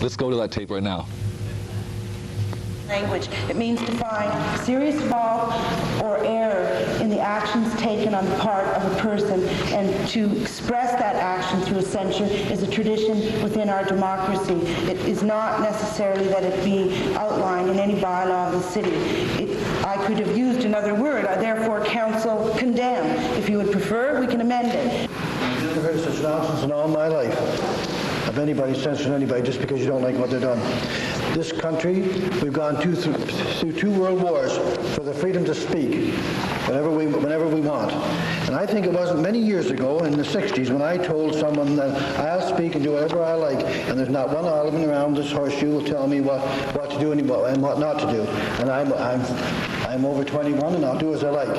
Let's go to that tape right now. Language. It means to find serious fault or error in the actions taken on the part of a person, and to express that action through a censure is a tradition within our democracy. It is not necessarily that it be outlined in any bylaw of the city. I could have used another word. I therefore counsel condemn. If you would prefer, we can amend it. I've never heard such nonsense in all my life of anybody censoring anybody just because you don't like what they're done. This country, we've gone through 2 world wars for the freedom to speak whenever we want. And I think it wasn't many years ago in the 60s when I told someone that I'll speak and do whatever I like, and there's not one alderman around this horseshoe who will tell me what to do and what not to do. And I'm over 21 and I'll do as I like.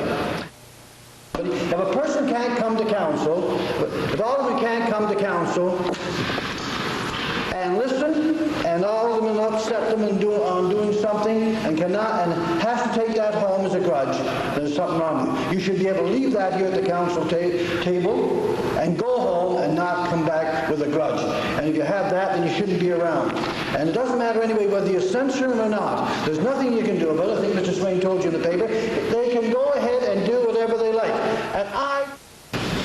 But if a person can't come to council, if Alderman can't come to council and listen, and Alderman upset them on doing something and has to take that home as a grudge, there's something wrong with you. You should be able to leave that here at the council table and go home and not come back with a grudge. And if you have that, then you shouldn't be around. And it doesn't matter anyway whether you censor them or not. There's nothing you can do about it. I think Mr. Swain told you in the paper. They can go ahead and do whatever they like.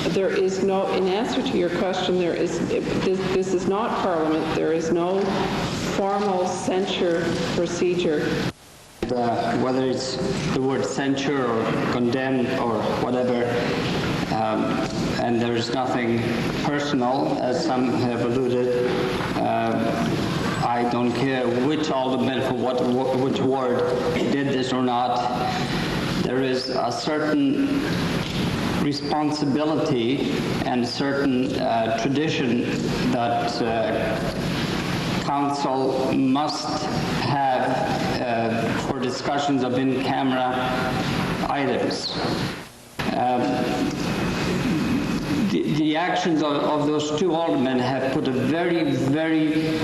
And there is no, in answer to your question, this is not Parliament. There is no formal censure procedure. Whether it's the word censure or condemn or whatever, and there's nothing personal, as some have alluded. I don't care which alderman for which word did this or not. There is a certain responsibility and certain tradition that council must have for discussions of in-camera items. The actions of those 2 aldermen have put a very, very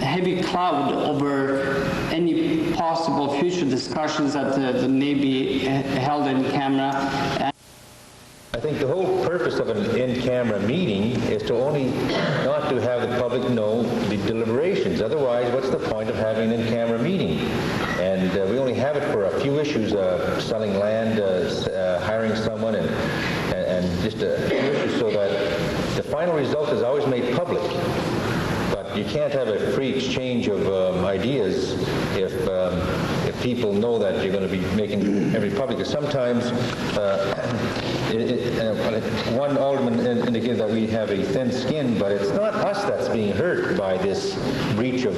heavy cloud over any possible future discussions that may be held in camera. I think the whole purpose of an in-camera meeting is to not to have the public know the deliberations. Otherwise, what's the point of having an in-camera meeting? And we only have it for a few issues, selling land, hiring someone, and just a few issues, so that the final result is always made public. But you can't have a free exchange of ideas if people know that you're going to be making every public. Because sometimes one alderman indicated that we have a thin skin, but it's not us that's being hurt by this breach of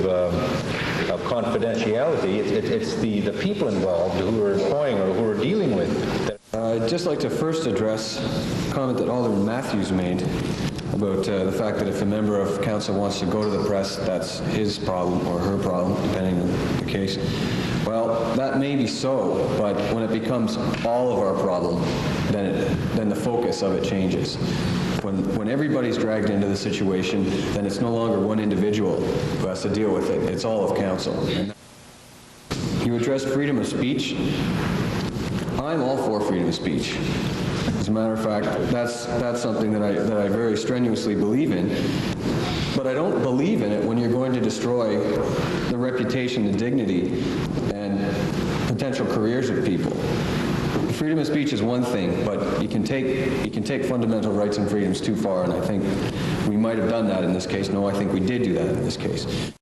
confidentiality. It's the people involved who are employing or who are dealing with. I'd just like to first address a comment that Alderman Matthews made about the fact that if a member of council wants to go to the press, that's his problem or her problem, depending on the case. Well, that may be so, but when it becomes all of our problem, then the focus of it changes. When everybody's dragged into the situation, then it's no longer one individual who has to deal with it. It's all of council. And you addressed freedom of speech. I'm all for freedom of speech. As a matter of fact, that's something that I very strenuously believe in. But I don't believe in it when you're going to destroy the reputation, the dignity, and potential careers of people. Freedom of speech is one thing, but you can take fundamental rights and freedoms too far, and I think we might have done that in this case. No, I think we did do that in this case.